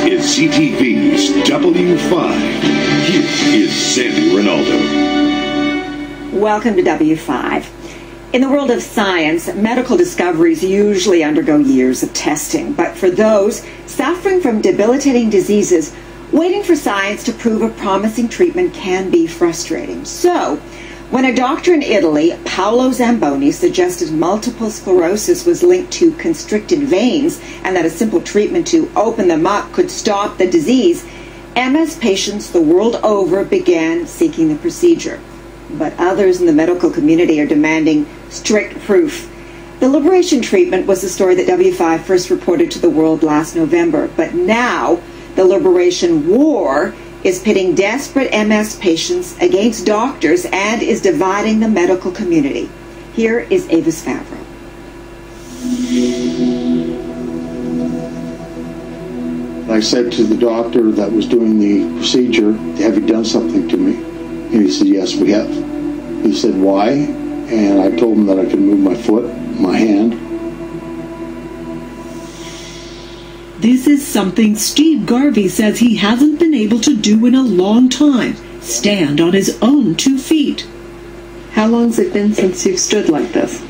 is CTV's W5. Here is Sandy Ronaldo. Welcome to W5. In the world of science, medical discoveries usually undergo years of testing. But for those suffering from debilitating diseases, waiting for science to prove a promising treatment can be frustrating. So, when a doctor in Italy, Paolo Zamboni, suggested multiple sclerosis was linked to constricted veins and that a simple treatment to open them up could stop the disease, MS patients the world over began seeking the procedure. But others in the medical community are demanding strict proof. The Liberation treatment was the story that W5 first reported to the world last November. But now, the Liberation war is pitting desperate MS patients against doctors and is dividing the medical community. Here is Avis Favreau. I said to the doctor that was doing the procedure, have you done something to me? And he said, yes, we have. He said, why? And I told him that I could move my foot, my hand. This is something Steve Garvey says he hasn't been able to do in a long time, stand on his own 2 feet. How long's it been since you've stood like this?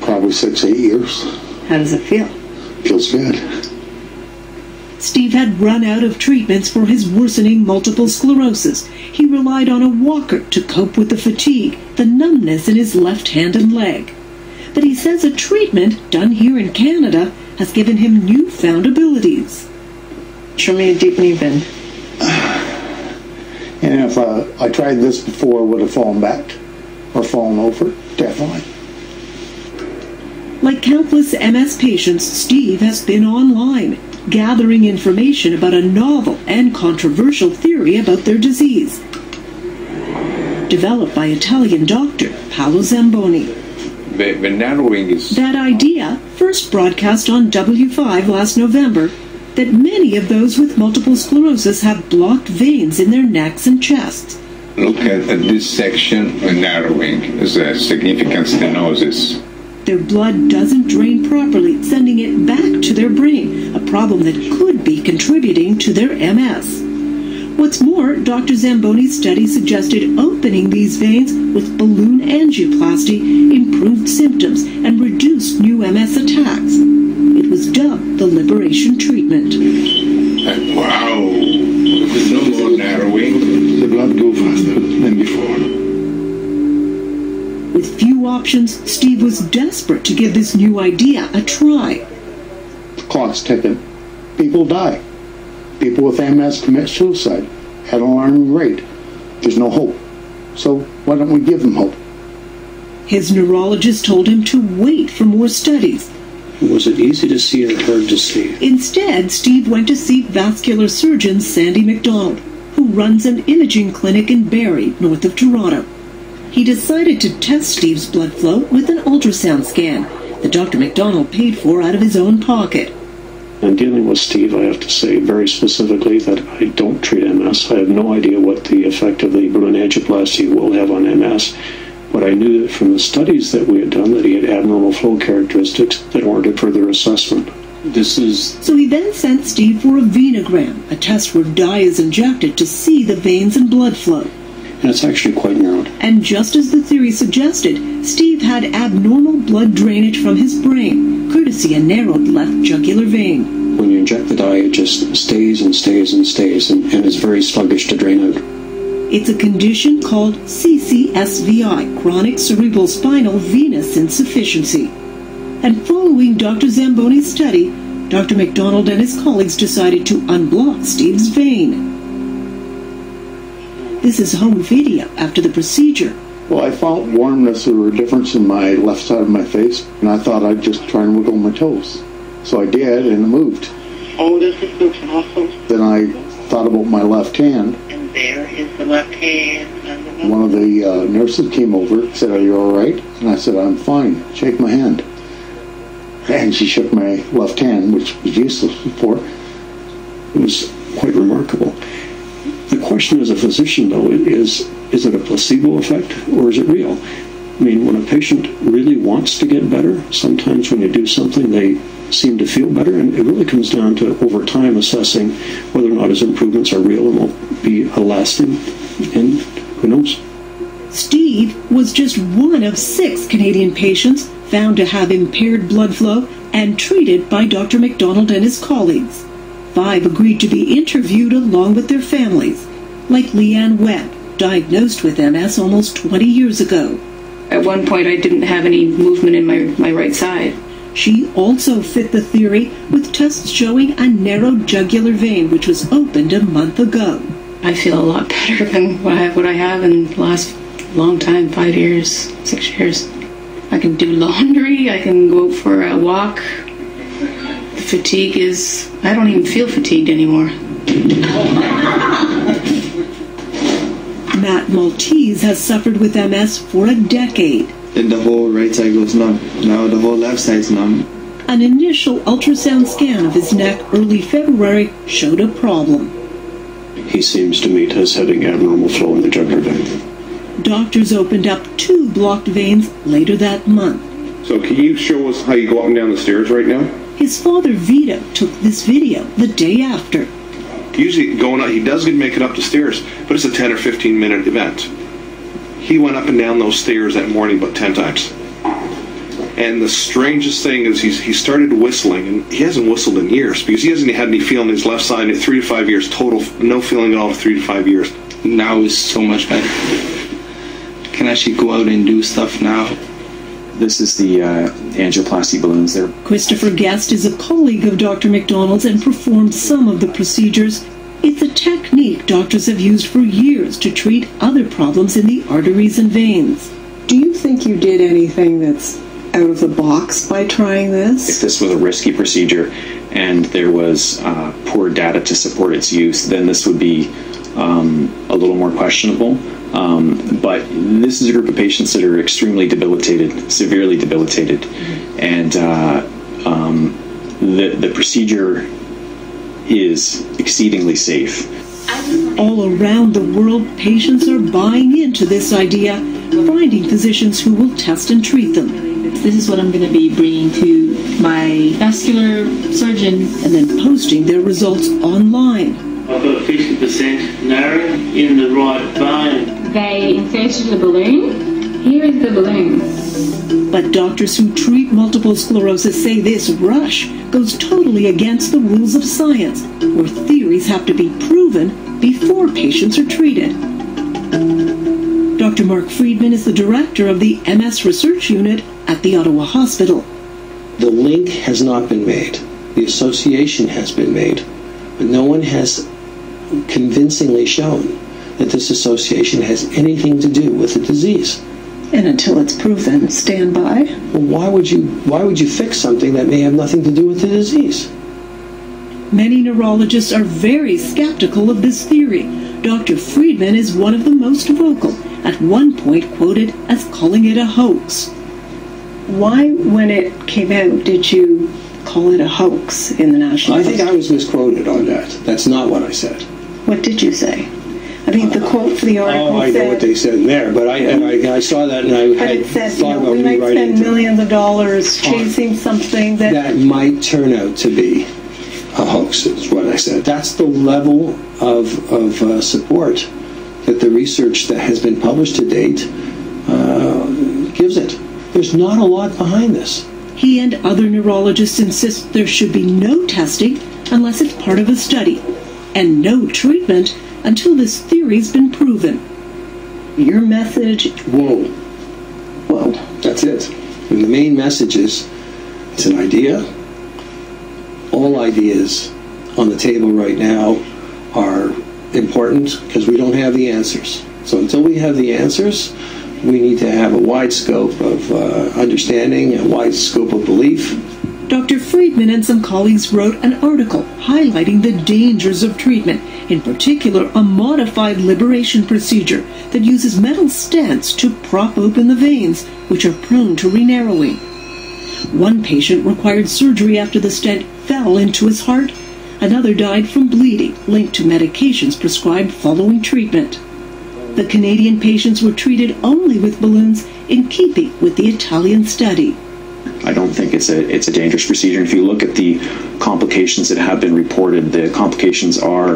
Probably 6-8 years. How does it feel? Feels good. Steve had run out of treatments for his worsening multiple sclerosis. He relied on a walker to cope with the fatigue, the numbness in his left hand and leg. But he says a treatment done here in Canada has given him newfound abilities. Show me how deep you've been. And if I tried this before, I would have fallen back or fallen over, definitely. Like countless MS patients, Steve has been online, gathering information about a novel and controversial theory about their disease. Developed by Italian doctor Paolo Zamboni. The narrowing is... That idea first broadcast on W5 last November, that many of those with multiple sclerosis have blocked veins in their necks and chests. Look at this section, the narrowing is a significant stenosis. Their blood doesn't drain properly, sending it back to their brain, a problem that could be contributing to their MS. What's more, Dr. Zamboni's study suggested opening these veins with balloon angioplasty improved symptoms and reduced new MS attacks. It was dubbed the Liberation treatment. Wow! There's no more narrowing. The blood go faster than before. With few options, Steve was desperate to give this new idea a try. The clock's ticking. People die. People with MS commit suicide at an alarming rate. There's no hope. So why don't we give them hope? His neurologist told him to wait for more studies. Was it easy to see or hard to see? Instead, Steve went to see vascular surgeon Sandy McDonald, who runs an imaging clinic in Barrie, north of Toronto. He decided to test Steve's blood flow with an ultrasound scan that Dr. McDonald paid for out of his own pocket. In dealing with Steve, I have to say very specifically that I don't treat MS. I have no idea what the effect of the balloon angioplasty will have on MS. But I knew that from the studies that we had done that he had abnormal flow characteristics that warranted further assessment. So he then sent Steve for a venogram, a test where dye is injected to see the veins and blood flow. And it's actually quite narrowed. And just as the theory suggested, Steve had abnormal blood drainage from his brain, courtesy a narrowed left jugular vein. When you inject the dye, it just stays and stays and stays, and is very sluggish to drain out. It's a condition called CCSVI, chronic cerebral spinal venous insufficiency. And following Dr. Zamboni's study, Dr. McDonald and his colleagues decided to unblock Steve's vein. This is home video after the procedure. Well, I felt warmness or a difference in my left side of my face, and I thought I'd just try and wiggle my toes. So I did, and it moved. Oh, this is awesome. Then I thought about my left hand. And there is the left hand. One of the nurses came over, said, "Are you all right?" And I said, "I'm fine. Shake my hand." And she shook my left hand, which was useless before. It was quite remarkable. The question as a physician, though, is it a placebo effect or is it real? I mean, when a patient really wants to get better, sometimes when you do something, they seem to feel better, and it really comes down to, over time, assessing whether or not his improvements are real and will be lasting, and who knows. Steve was just one of 6 Canadian patients found to have impaired blood flow and treated by Dr. McDonald and his colleagues. 5 agreed to be interviewed along with their families, like Leanne Webb, diagnosed with MS almost 20 years ago. At one point, I didn't have any movement in my right side. She also fit the theory with tests showing a narrow jugular vein, which was opened a month ago. I feel a lot better than what I have in the last long time, 5 years, 6 years. I can do laundry, I can go for a walk. The fatigue is, I don't even feel fatigued anymore. Matt Maltese has suffered with MS for a decade. Then the whole right side goes numb. Now the whole left side's numb. An initial ultrasound scan of his neck early February showed a problem. He seems to me as having abnormal flow in the jugular vein. Doctors opened up 2 blocked veins later that month. So can you show us how you go up and down the stairs right now? His father, Vito, took this video the day after. Usually going up, he does make it up the stairs, but it's a 10 or 15 minute event. He went up and down those stairs that morning about 10 times. And the strangest thing is he started whistling, and he hasn't whistled in years because he hasn't had any feeling in his left side in 3 to 5 years total, no feeling at all for 3 to 5 years. Now is so much better. Can actually go out and do stuff now. This is the angioplasty balloons there. Christopher Guest is a colleague of Dr. McDonald's and performed some of the procedures. It's a technique doctors have used for years to treat other problems in the arteries and veins. Do you think you did anything that's out of the box by trying this? If this was a risky procedure and there was poor data to support its use, then this would be a little more questionable. But this is a group of patients that are extremely debilitated, severely debilitated, and the procedure is exceedingly safe. All around the world, patients are buying into this idea, finding physicians who will test and treat them. This is what I'm going to be bringing to my vascular surgeon. And then posting their results online. I've got a 50% narrow in the right bone. They inserted a balloon. Here is the balloon. But doctors who treat multiple sclerosis say this rush goes totally against the rules of science, where theories have to be proven before patients are treated. Dr. Mark Friedman is the director of the MS Research Unit at the Ottawa Hospital. The link has not been made. The association has been made, but no one has convincingly shown that this association has anything to do with the disease. And until it's proven, stand by. Well, why would you fix something that may have nothing to do with the disease? Many neurologists are very skeptical of this theory. Dr. Friedman is one of the most vocal, at one point quoted as calling it a hoax. Why, when it came out, did you call it a hoax in the National Post? I think I was misquoted on that. That's not what I said. What did you say? I mean, the quote for the article I know what they said in there, but I saw that and I had thought about we might rewriting spend millions of dollars chasing something that might turn out to be a hoax, is what I said. That's the level of support that the research that has been published to date gives it. There's not a lot behind this. He and other neurologists insist there should be no testing unless it's part of a study, and no treatment until this theory's been proven. Your message... Whoa. That's it. And the main message is, it's an idea. All ideas on the table right now are important because we don't have the answers. So until we have the answers, we need to have a wide scope of understanding, a wide scope of belief. Dr. Friedman and some colleagues wrote an article highlighting the dangers of treatment, in particular a modified liberation procedure that uses metal stents to prop open the veins, which are prone to re-narrowing. One patient required surgery after the stent fell into his heart. Another died from bleeding linked to medications prescribed following treatment. The Canadian patients were treated only with balloons in keeping with the Italian study. I don't think it's a dangerous procedure. If you look at the complications that have been reported, the complications are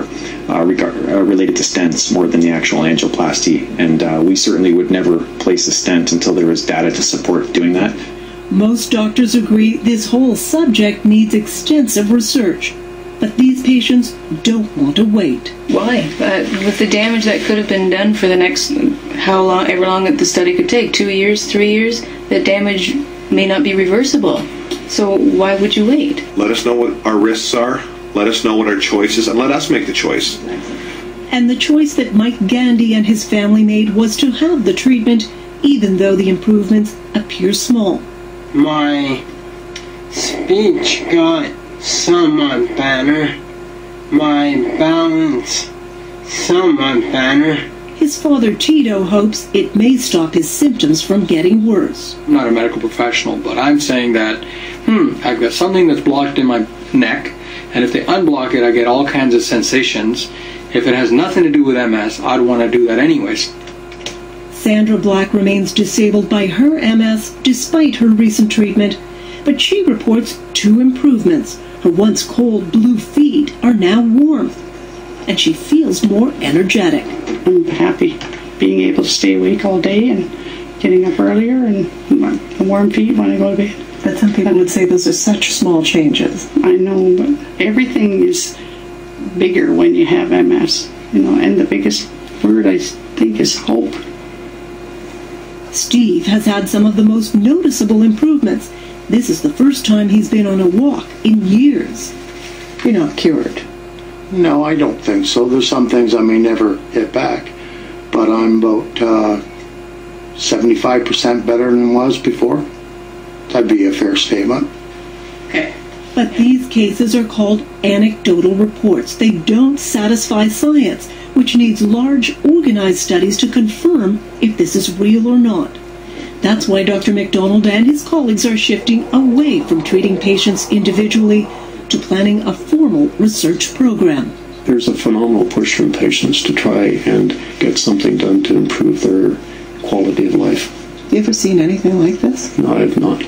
related to stents more than the actual angioplasty, and we certainly would never place a stent until there is data to support doing that. Most doctors agree this whole subject needs extensive research, but these patients don't want to wait. Why? With the damage that could have been done for the next, however long that the study could take, 2 years, 3 years, the damage may not be reversible. So why would you wait? Let us know what our risks are. Let us know what our choice is, and let us make the choice. And the choice that Mike Gandy and his family made was to have the treatment, even though the improvements appear small. My speech got somewhat better. My balance somewhat better. His father Tito hopes it may stop his symptoms from getting worse. I'm not a medical professional, but I'm saying that, I've got something that's blocked in my neck, and if they unblock it, I get all kinds of sensations. If it has nothing to do with MS, I'd want to do that anyways. Sandra Black remains disabled by her MS despite her recent treatment, but she reports 2 improvements. Her once cold blue feet are now warm, and she feels more energetic. I'm happy being able to stay awake all day and getting up earlier and the warm feet when I go to bed. But some people would say those are such small changes. I know, but everything is bigger when you have MS, and the biggest word I think is hope. Steve has had some of the most noticeable improvements. This is the first time he's been on a walk in years. You're not cured. No, I don't think so. There's some things I may never get back, but I'm about 75% better than I was before. That'd be a fair statement. Okay. But these cases are called anecdotal reports. They don't satisfy science, which needs large, organized studies to confirm if this is real or not. That's why Dr. McDonald and his colleagues are shifting away from treating patients individually to planning a formal research program. There's a phenomenal push from patients to try and get something done to improve their quality of life. You ever seen anything like this? No, I have not.